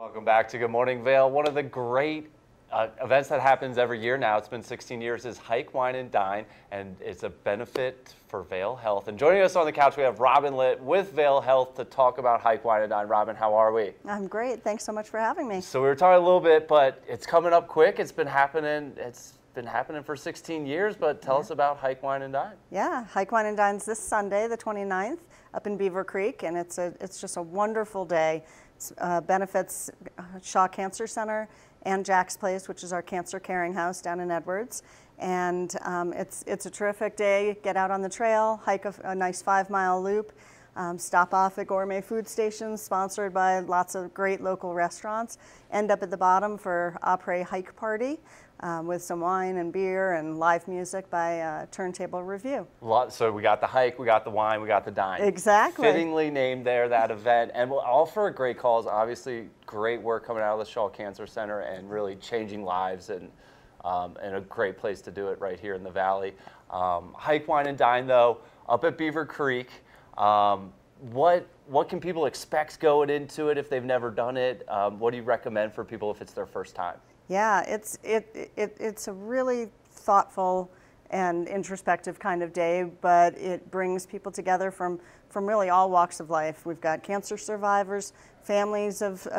Welcome back to Good Morning Vail. One of the great events that happens every year now, it's been 16 years, is Hike, Wine, and Dine, and it's a benefit for Vail Health. And joining us on the couch, we have Robin Litt with Vail Health to talk about Hike, Wine, and Dine. Robin, how are we? I'm great. Thanks so much for having me. So we were talking a little bit, but it's coming up quick. It's been happening for 16 years, but tell us about Hike, Wine, and Dine. Yeah, Hike, Wine, and Dine's this Sunday, the 29th, up in Beaver Creek, and it's just a wonderful day. Benefits Shaw Cancer Center and Jack's Place, which is our cancer caring house down in Edwards. And it's a terrific day. Get out on the trail, hike a nice 5-mile loop, stop off at gourmet food stations sponsored by lots of great local restaurants, end up at the bottom for après hike party with some wine and beer and live music by Turntable Review. So we got the hike, we got the wine, we got the dine. Exactly. Fittingly named there, that event. And all for a great cause. Obviously, great work coming out of the Shaw Cancer Center and really changing lives and a great place to do it right here in the Valley. Hike, Wine, and Dine, though, up at Beaver Creek. What can people expect going into it if they've never done it? What do you recommend for people if it's their first time? Yeah, it's a really thoughtful and introspective kind of day, but it brings people together from really all walks of life. We've got cancer survivors, families of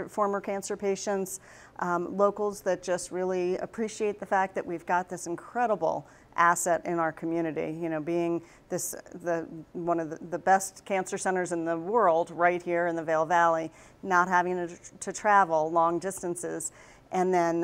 former cancer patients, locals that just really appreciate the fact that we've got this incredible asset in our community, you know, being one of the best cancer centers in the world right here in the Vail Valley, not having to travel long distances. And then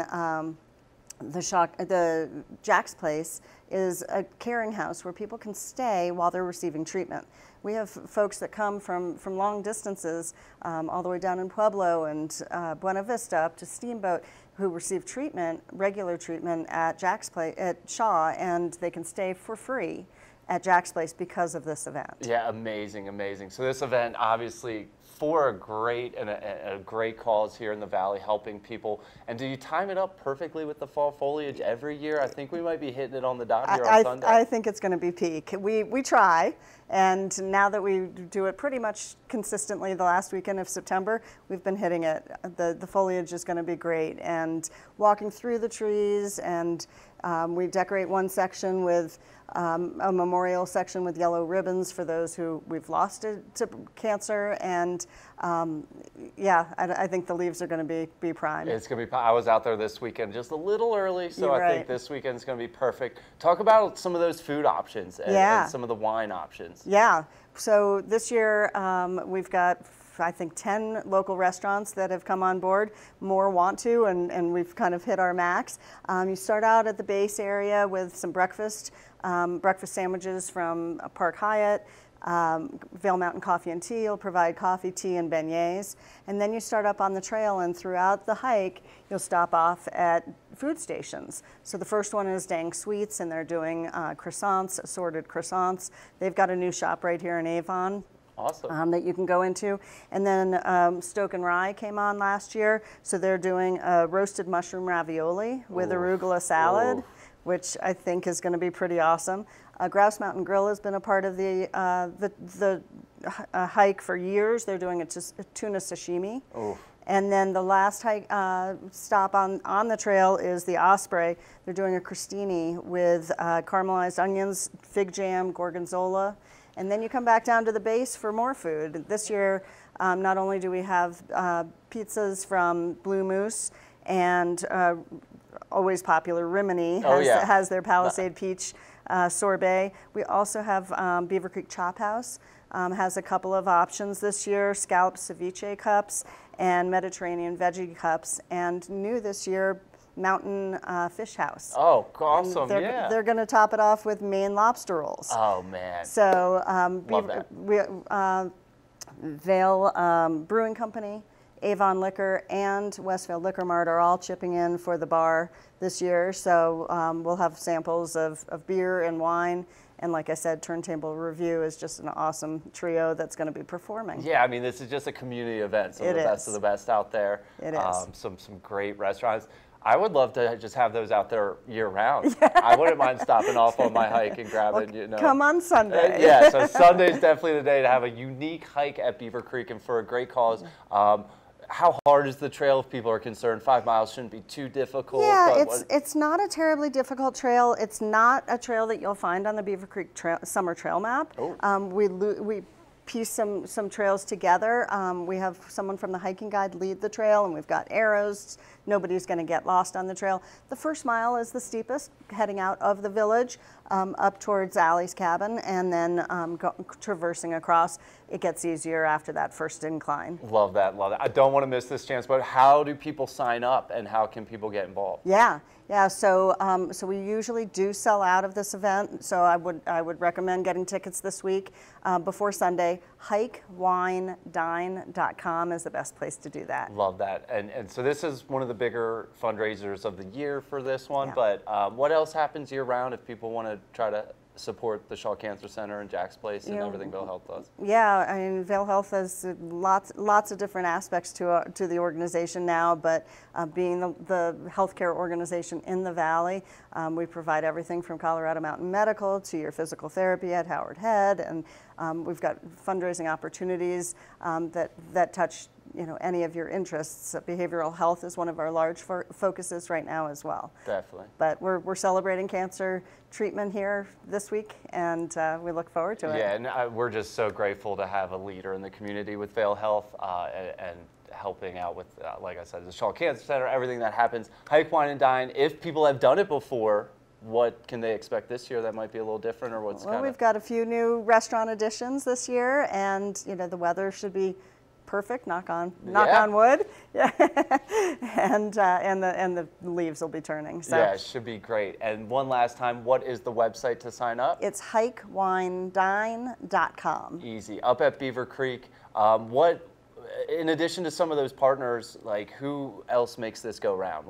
the Jack's Place is a caring house where people can stay while they're receiving treatment. We have folks that come from long distances, all the way down in Pueblo and Buena Vista up to Steamboat, who receive treatment, regular treatment at Jack's Place, at Shaw, and they can stay for free at Jack's Place because of this event. Yeah, amazing, amazing. So this event, obviously, for a great cause here in the Valley, helping people. And do you time it up perfectly with the fall foliage every year? I think we might be hitting it on the dot here on Sunday. I think it's going to be peak. We try, and now that we do it pretty much consistently the last weekend of September, we've been hitting it. The foliage is going to be great, and walking through the trees, and we decorate one section with a memorial section with yellow ribbons for those who we've lost to cancer, and yeah, I think the leaves are going to be prime. It's going to be. I was out there this weekend just a little early, so I think this weekend is going to be perfect. Talk about some of those food options and some of the wine options. Yeah, so this year we've got, I think, 10 local restaurants that have come on board. More want to, and we've kind of hit our max. You start out at the base area with some breakfast sandwiches from Park Hyatt. Vail Mountain Coffee and Tea will provide coffee, tea, and beignets. And then you start up on the trail, and throughout the hike, you'll stop off at food stations. So the first one is Dang Sweets, and they're doing croissants, assorted croissants. They've got a new shop right here in Avon. Awesome. That you can go into. And then Stoke and Rye came on last year, so they're doing a roasted mushroom ravioli with arugula salad, which I think is going to be pretty awesome. Grouse Mountain Grill has been a part of the hike for years. They're doing a tuna sashimi. And then the last hike stop on the trail is the Osprey. They're doing a crostini with caramelized onions, fig jam, gorgonzola. And then you come back down to the base for more food. This year, not only do we have pizzas from Blue Moose and always popular Rimini has their Palisade Peach sorbet. We also have Beaver Creek Chop House has a couple of options this year: scallop ceviche cups and Mediterranean veggie cups. And new this year, Mountain Fish House. Oh, awesome! They're going to top it off with Maine lobster rolls. Oh man! So Vail Brewing Company, Avon Liquor, and Westvale Liquor Mart are all chipping in for the bar this year. So we'll have samples of beer and wine. And like I said, Turntable Review is just an awesome trio that's going to be performing. Yeah, I mean, this is just a community event. So the best of the best out there. It is. Some great restaurants. I would love to just have those out there year round. I wouldn't mind stopping off on my hike and grabbing, you know. Come on Sunday. Yeah, so Sunday's definitely the day to have a unique hike at Beaver Creek and for a great cause. how hard is the trail if people are concerned? 5 miles shouldn't be too difficult. Yeah, it's not a terribly difficult trail. It's not a trail that you'll find on the Beaver Creek Summer Trail map. Oh. We piece some trails together. We have someone from the hiking guide lead the trail, and we've got arrows. Nobody's going to get lost on the trail. The first mile is the steepest, heading out of the village up towards Allie's cabin, and then traversing across. It gets easier after that first incline. Love that, love that. I don't want to miss this chance, but how do people sign up and how can people get involved? Yeah. So we usually do sell out of this event. So I would recommend getting tickets this week before Sunday. HikeWineDine.com is the best place to do that. Love that. And so this is one of the bigger fundraisers of the year for this one. Yeah. But what else happens year round if people want to try to support the Shaw Cancer Center and Jack's Place and everything Vail Health does? Yeah, I mean, Vail Health has lots of different aspects to the organization now, but being the healthcare organization in the Valley, we provide everything from Colorado Mountain Medical to your physical therapy at Howard Head, and we've got fundraising opportunities that touch any of your interests. Behavioral health is one of our large focuses right now as well. Definitely. But we're celebrating cancer treatment here this week, and we look forward to it. Yeah, and we're just so grateful to have a leader in the community with Vail Health and helping out with, like I said, the Shaw Cancer Center, everything that happens. Hike, Wine, and Dine. If people have done it before, what can they expect this year that might be a little different, or what's Well, we've got a few new restaurant additions this year, and the weather should be perfect. Knock on wood. Yeah, and the leaves will be turning. So yeah, it should be great. And one last time, what is the website to sign up? It's HikeWineDine.com. Easy. Up at Beaver Creek. What, in addition to some of those partners, like who else makes this go round?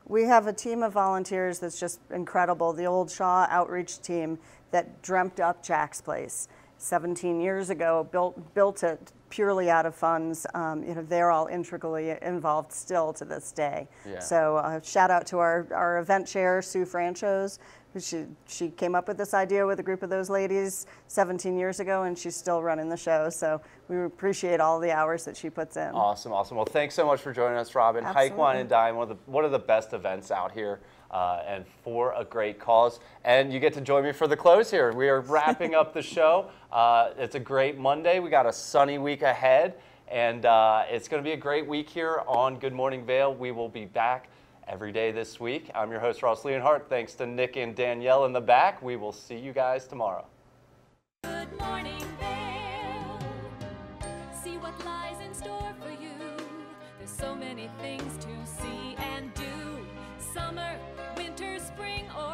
We have a team of volunteers that's just incredible. The old Shaw outreach team that dreamt up Jack's Place 17 years ago, built it purely out of funds. They're all integrally involved still to this day. Yeah. So shout out to our event chair, Sue Franchos. She came up with this idea with a group of those ladies 17 years ago, and she's still running the show. So we appreciate all the hours that she puts in. Awesome, awesome. Well, thanks so much for joining us, Robin. Absolutely. Hike, Wine, and Dine, one of the best events out here, and for a great cause. And you get to join me for the close here. We are wrapping up the show. It's a great Monday. We got a sunny week ahead, and it's going to be a great week here on Good Morning Vail. We will be back every day this week. I'm your host, Ross Leonhardt. Thanks to Nick and Danielle in the back. We will see you guys tomorrow. Good morning, Vail. See what lies in store for you. There's so many things to see and do. Summer, winter, spring, or